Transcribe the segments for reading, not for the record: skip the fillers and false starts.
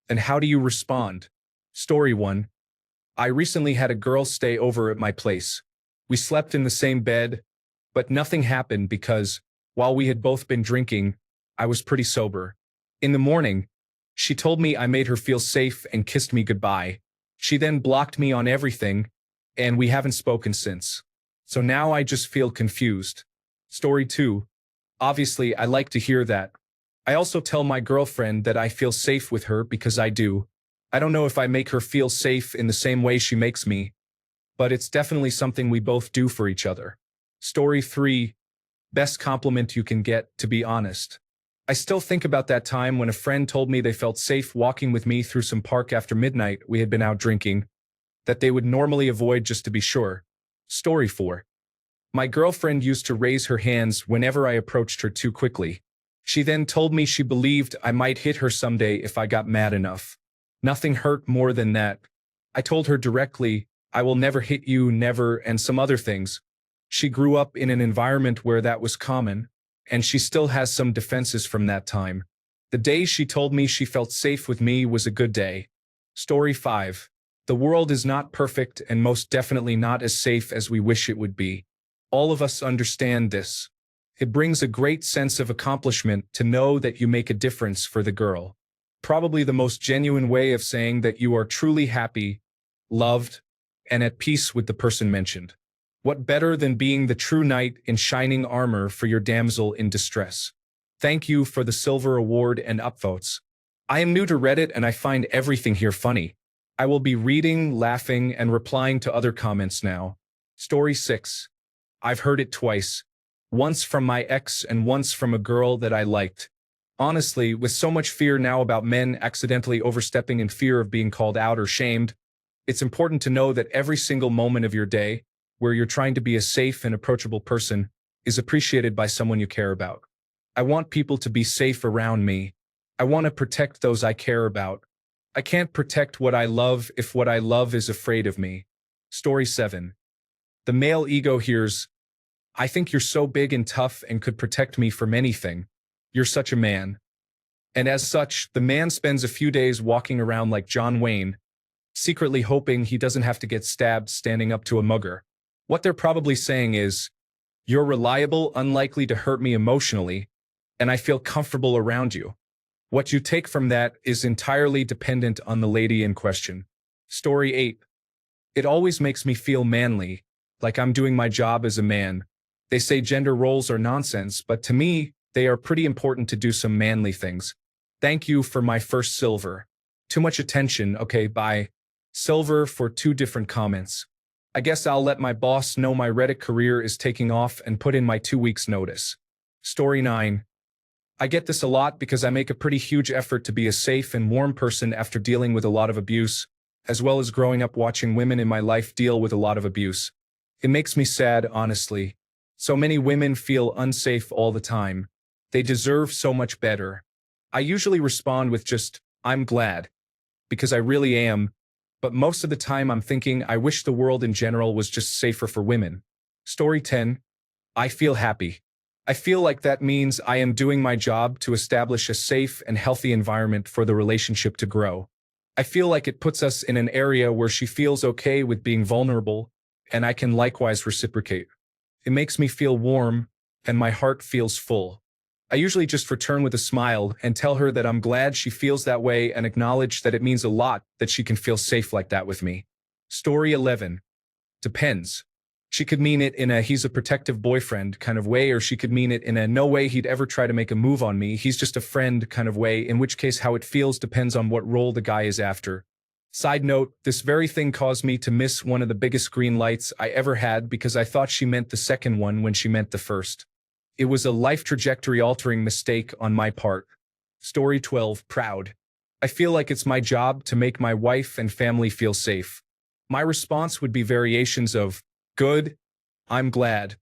And how do you respond? Story 1. I recently had a girl stay over at my place. We slept in the same bed, but nothing happened because, while we had both been drinking, I was pretty sober. In the morning, she told me I made her feel safe and kissed me goodbye. She then blocked me on everything, and we haven't spoken since. So now I just feel confused. Story 2. Obviously, I like to hear that. I also tell my girlfriend that I feel safe with her because I do. I don't know if I make her feel safe in the same way she makes me, but it's definitely something we both do for each other. Story 3. Best compliment you can get, to be honest. I still think about that time when a friend told me they felt safe walking with me through some park after midnight we had been out drinking, that they would normally avoid just to be sure. Story 4. My girlfriend used to raise her hands whenever I approached her too quickly. She then told me she believed I might hit her someday if I got mad enough. Nothing hurt more than that. I told her directly, I will never hit you, never, and some other things. She grew up in an environment where that was common, and she still has some defenses from that time. The day she told me she felt safe with me was a good day. Story 5. The world is not perfect and most definitely not as safe as we wish it would be. All of us understand this. It brings a great sense of accomplishment to know that you make a difference for the girl. Probably the most genuine way of saying that you are truly happy, loved, and at peace with the person mentioned. What better than being the true knight in shining armor for your damsel in distress? Thank you for the silver award and upvotes. I am new to Reddit and I find everything here funny. I will be reading, laughing, and replying to other comments now. Story 6. I've heard it twice. Once from my ex and once from a girl that I liked. Honestly, with so much fear now about men accidentally overstepping in fear of being called out or shamed, it's important to know that every single moment of your day, where you're trying to be a safe and approachable person, is appreciated by someone you care about. I want people to be safe around me. I want to protect those I care about. I can't protect what I love if what I love is afraid of me. Story 7. The male ego hears, I think you're so big and tough and could protect me from anything. You're such a man. And as such, the man spends a few days walking around like John Wayne, secretly hoping he doesn't have to get stabbed standing up to a mugger. What they're probably saying is, you're reliable, unlikely to hurt me emotionally, and I feel comfortable around you. What you take from that is entirely dependent on the lady in question. Story 8. It always makes me feel manly, like I'm doing my job as a man. They say gender roles are nonsense, but to me, they are pretty important to do some manly things. Thank you for my first silver. Too much attention, okay, bye. Silver for 2 different comments. I guess I'll let my boss know my Reddit career is taking off and put in my 2 weeks notice. Story 9. I get this a lot because I make a pretty huge effort to be a safe and warm person after dealing with a lot of abuse, as well as growing up watching women in my life deal with a lot of abuse. It makes me sad, honestly. So many women feel unsafe all the time. They deserve so much better. I usually respond with just, I'm glad. Because I really am. But most of the time I'm thinking I wish the world in general was just safer for women. Story 10. I feel happy. I feel like that means I am doing my job to establish a safe and healthy environment for the relationship to grow. I feel like it puts us in an area where she feels okay with being vulnerable, and I can likewise reciprocate. It makes me feel warm, and my heart feels full. I usually just return with a smile and tell her that I'm glad she feels that way and acknowledge that it means a lot that she can feel safe like that with me. Story 11. Depends. She could mean it in a he's a protective boyfriend kind of way, or she could mean it in a no way he'd ever try to make a move on me, he's just a friend kind of way, in which case how it feels depends on what role the guy is after. Side note, this very thing caused me to miss one of the biggest green lights I ever had because I thought she meant the second one when she meant the first. It was a life trajectory altering mistake on my part. Story 12. Proud. I feel like it's my job to make my wife and family feel safe. My response would be variations of, good, I'm glad,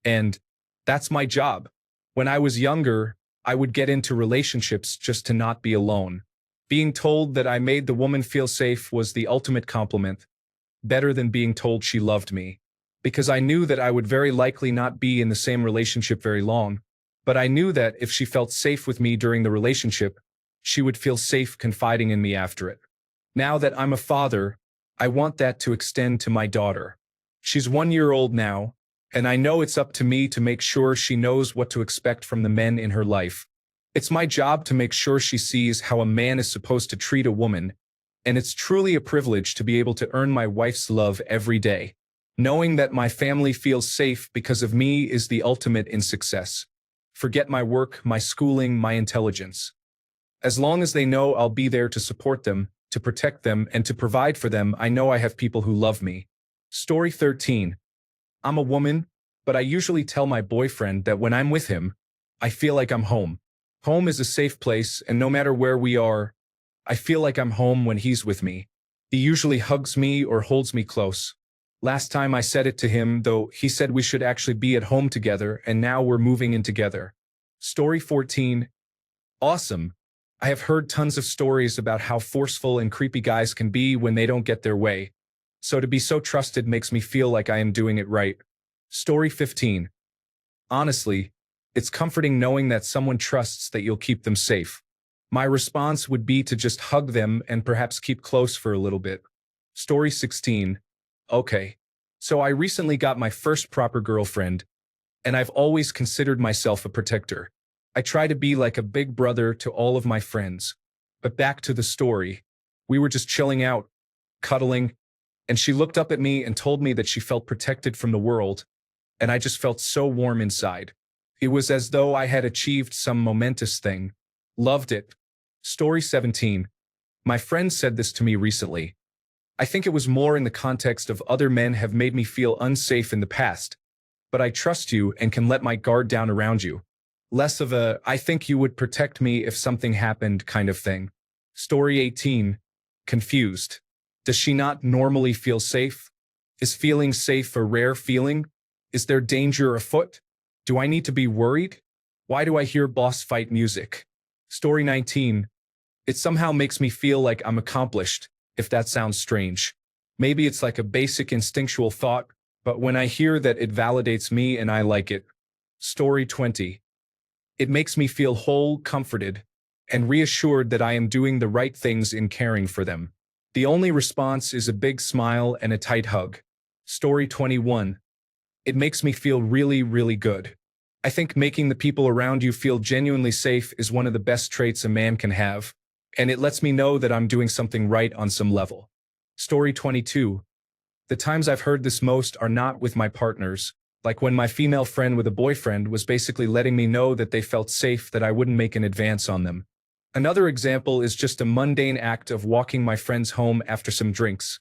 and that's my job. When I was younger, I would get into relationships just to not be alone. Being told that I made the woman feel safe was the ultimate compliment, better than being told she loved me. Because I knew that I would very likely not be in the same relationship very long, but I knew that if she felt safe with me during the relationship, she would feel safe confiding in me after it. Now that I'm a father, I want that to extend to my daughter. She's 1 year old now, and I know it's up to me to make sure she knows what to expect from the men in her life. It's my job to make sure she sees how a man is supposed to treat a woman, and it's truly a privilege to be able to earn my wife's love every day. Knowing that my family feels safe because of me is the ultimate in success. Forget my work, my schooling, my intelligence. As long as they know I'll be there to support them, to protect them, and to provide for them, I know I have people who love me. Story 13. I'm a woman, but I usually tell my boyfriend that when I'm with him, I feel like I'm home. Home is a safe place, and no matter where we are, I feel like I'm home when he's with me. He usually hugs me or holds me close. Last time I said it to him, though, he said we should actually be at home together, and now we're moving in together. Story 14. Awesome. I have heard tons of stories about how forceful and creepy guys can be when they don't get their way. So to be so trusted makes me feel like I am doing it right. Story 15. Honestly, it's comforting knowing that someone trusts that you'll keep them safe. My response would be to just hug them and perhaps keep close for a little bit. Story 16. Okay. So I recently got my first proper girlfriend, and I've always considered myself a protector. I try to be like a big brother to all of my friends. But back to the story. We were just chilling out, cuddling, and she looked up at me and told me that she felt protected from the world, and I just felt so warm inside. It was as though I had achieved some momentous thing. Loved it. Story 17. My friend said this to me recently. I think it was more in the context of other men have made me feel unsafe in the past, but I trust you and can let my guard down around you. Less of a, I think you would protect me if something happened kind of thing. Story 18. Confused. Does she not normally feel safe? Is feeling safe a rare feeling? Is there danger afoot? Do I need to be worried? Why do I hear boss fight music? Story 19. It somehow makes me feel like I'm accomplished, if that sounds strange. Maybe it's like a basic instinctual thought, but when I hear that it validates me and I like it. Story 20. It makes me feel whole, comforted, and reassured that I am doing the right things in caring for them. The only response is a big smile and a tight hug. Story 21. It makes me feel really, really good. I think making the people around you feel genuinely safe is one of the best traits a man can have, and it lets me know that I'm doing something right on some level. Story 22. The times I've heard this most are not with my partners, like when my female friend with a boyfriend was basically letting me know that they felt safe that I wouldn't make an advance on them. Another example is just a mundane act of walking my friends home after some drinks.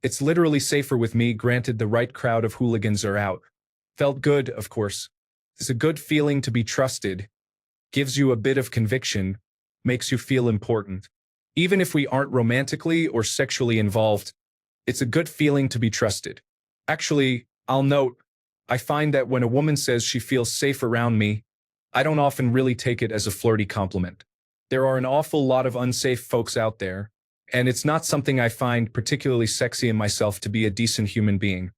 It's literally safer with me, granted the right crowd of hooligans are out. Felt good, of course. It's a good feeling to be trusted, gives you a bit of conviction, makes you feel important. Even if we aren't romantically or sexually involved, it's a good feeling to be trusted. Actually, I'll note, I find that when a woman says she feels safe around me, I don't often really take it as a flirty compliment. There are an awful lot of unsafe folks out there, and it's not something I find particularly sexy in myself to be a decent human being.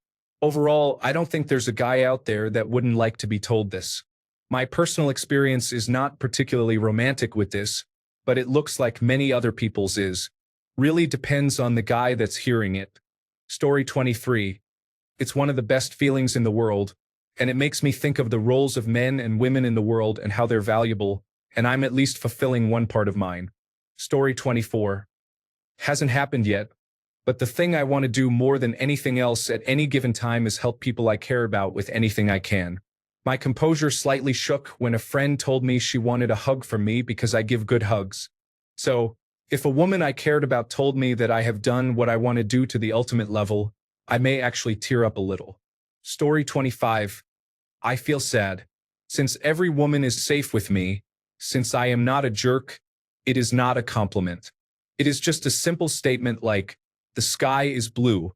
Overall, I don't think there's a guy out there that wouldn't like to be told this. My personal experience is not particularly romantic with this, but it looks like many other people's is. Really depends on the guy that's hearing it. Story 23. It's one of the best feelings in the world, and it makes me think of the roles of men and women in the world and how they're valuable, and I'm at least fulfilling one part of mine. Story 24. Hasn't happened yet, but the thing I want to do more than anything else at any given time is help people I care about with anything I can. My composure slightly shook when a friend told me she wanted a hug from me because I give good hugs. So, if a woman I cared about told me that I have done what I want to do to the ultimate level, I may actually tear up a little. Story 25. I feel sad. Since every woman is safe with me, since I am not a jerk, it is not a compliment. It is just a simple statement like, the sky is blue.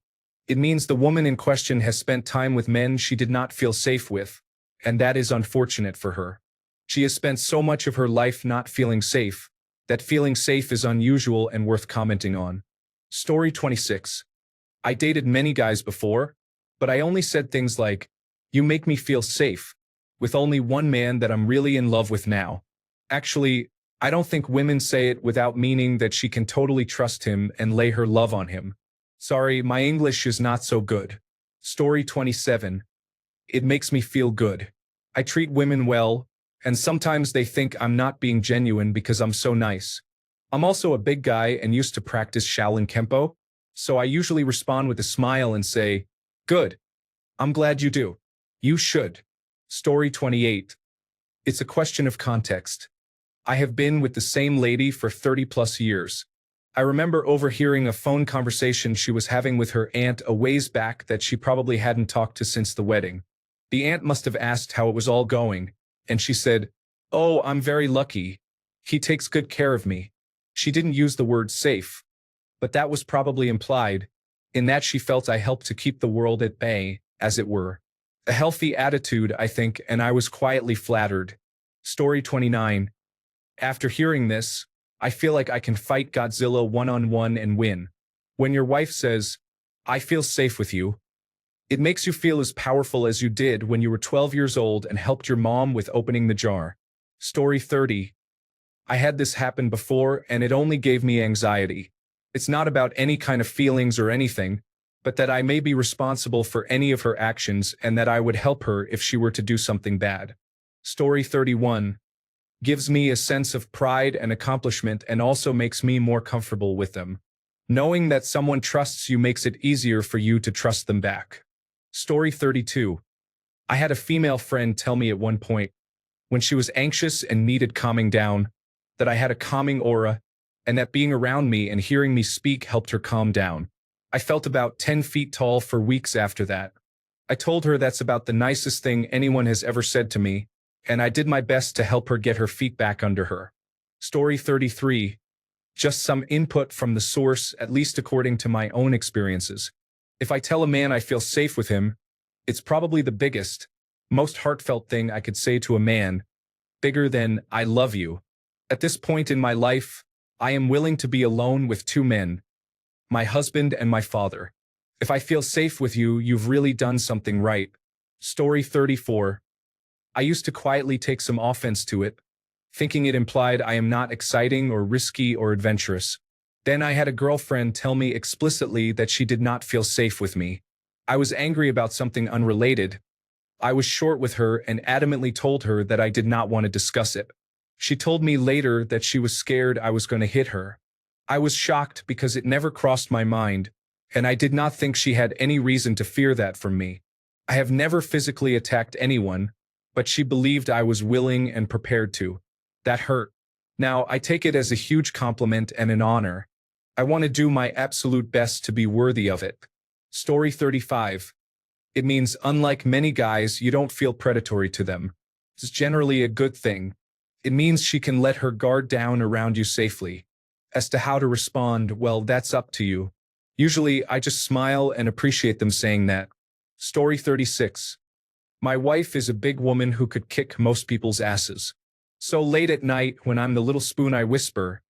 It means the woman in question has spent time with men she did not feel safe with, and that is unfortunate for her. She has spent so much of her life not feeling safe, that feeling safe is unusual and worth commenting on. Story 26. I dated many guys before, but I only said things like, you make me feel safe, with only one man that I'm really in love with now. Actually, I don't think women say it without meaning that she can totally trust him and lay her love on him. Sorry, my English is not so good. Story 27. It makes me feel good. I treat women well, and sometimes they think I'm not being genuine because I'm so nice. I'm also a big guy and used to practice Shaolin Kempo, so I usually respond with a smile and say, "Good. I'm glad you do. You should." Story 28. It's a question of context. I have been with the same lady for 30 plus years. I remember overhearing a phone conversation she was having with her aunt a ways back that she probably hadn't talked to since the wedding. The aunt must have asked how it was all going, and she said, "Oh, I'm very lucky. He takes good care of me." She didn't use the word safe, but that was probably implied, in that she felt I helped to keep the world at bay, as it were. A healthy attitude, I think, and I was quietly flattered. Story 29. After hearing this, I feel like I can fight Godzilla one-on-one and win. When your wife says, "I feel safe with you," it makes you feel as powerful as you did when you were 12 years old and helped your mom with opening the jar. Story 30. I had this happen before and it only gave me anxiety. It's not about any kind of feelings or anything, but that I may be responsible for any of her actions and that I would help her if she were to do something bad. Story 31. Gives me a sense of pride and accomplishment and also makes me more comfortable with them. Knowing that someone trusts you makes it easier for you to trust them back. Story 32. I had a female friend tell me at one point, when she was anxious and needed calming down, that I had a calming aura, and that being around me and hearing me speak helped her calm down. I felt about 10 feet tall for weeks after that. I told her that's about the nicest thing anyone has ever said to me, and I did my best to help her get her feet back under her. Story 33. Just some input from the source, at least according to my own experiences. If I tell a man I feel safe with him, it's probably the biggest, most heartfelt thing I could say to a man, bigger than "I love you." At this point in my life, I am willing to be alone with two men, my husband and my father. If I feel safe with you, you've really done something right. Story 34. I used to quietly take some offense to it, thinking it implied I am not exciting or risky or adventurous. Then I had a girlfriend tell me explicitly that she did not feel safe with me. I was angry about something unrelated. I was short with her and adamantly told her that I did not want to discuss it. She told me later that she was scared I was going to hit her. I was shocked because it never crossed my mind, and I did not think she had any reason to fear that from me. I have never physically attacked anyone, but she believed I was willing and prepared to. That hurt. Now, I take it as a huge compliment and an honor. I want to do my absolute best to be worthy of it. Story 35. It means, unlike many guys, you don't feel predatory to them. It's generally a good thing. It means she can let her guard down around you safely. As to how to respond, well, that's up to you. Usually, I just smile and appreciate them saying that. Story 36. My wife is a big woman who could kick most people's asses. So late at night, when I'm the little spoon, I whisper,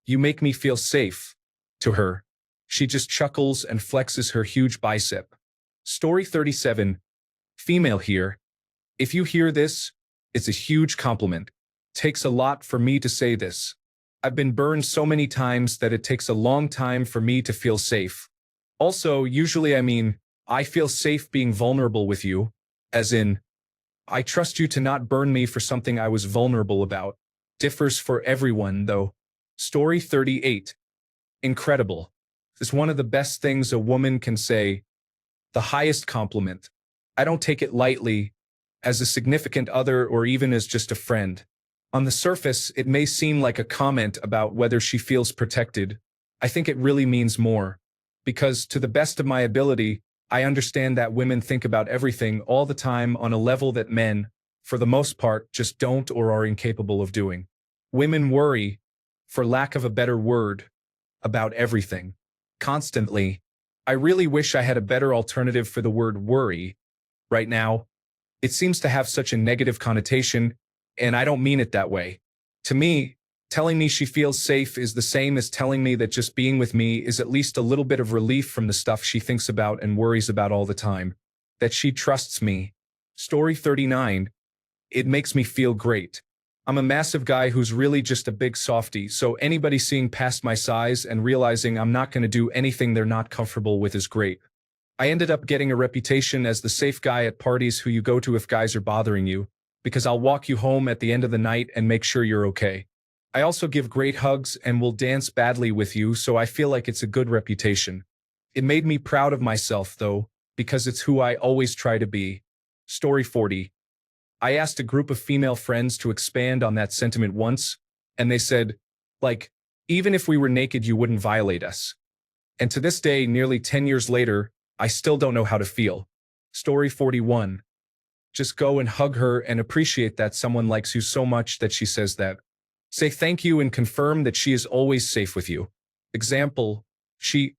"You make me feel safe," to her. She just chuckles and flexes her huge bicep. Story 37. Female here. If you hear this, it's a huge compliment. Takes a lot for me to say this. I've been burned so many times that it takes a long time for me to feel safe. Also, usually I feel safe being vulnerable with you, as in, I trust you to not burn me for something I was vulnerable about. Differs for everyone, though. Story 38. Incredible. It's one of the best things a woman can say. The highest compliment. I don't take it lightly, as a significant other or even as just a friend. On the surface, it may seem like a comment about whether she feels protected. I think it really means more. Because, to the best of my ability, I understand that women think about everything all the time on a level that men, for the most part, just don't or are incapable of doing. Women worry, for lack of a better word, about everything. Constantly. I really wish I had a better alternative for the word worry. Right now, it seems to have such a negative connotation, and I don't mean it that way. To me, telling me she feels safe is the same as telling me that just being with me is at least a little bit of relief from the stuff she thinks about and worries about all the time. That she trusts me. Story 39. It makes me feel great. I'm a massive guy who's really just a big softie, so anybody seeing past my size and realizing I'm not going to do anything they're not comfortable with is great. I ended up getting a reputation as the safe guy at parties who you go to if guys are bothering you, because I'll walk you home at the end of the night and make sure you're okay. I also give great hugs and will dance badly with you, so I feel like it's a good reputation. It made me proud of myself, though, because it's who I always try to be. Story 40. I asked a group of female friends to expand on that sentiment once, and they said, like, even if we were naked, you wouldn't violate us. And to this day, nearly 10 years later, I still don't know how to feel. Story 41. Just go and hug her and appreciate that someone likes you so much that she says that. Say thank you and confirm that she is always safe with you. Example,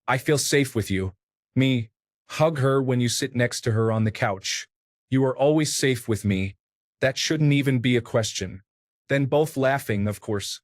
I feel safe with you. Me, hug her when you sit next to her on the couch. You are always safe with me. That shouldn't even be a question. Then both laughing, of course.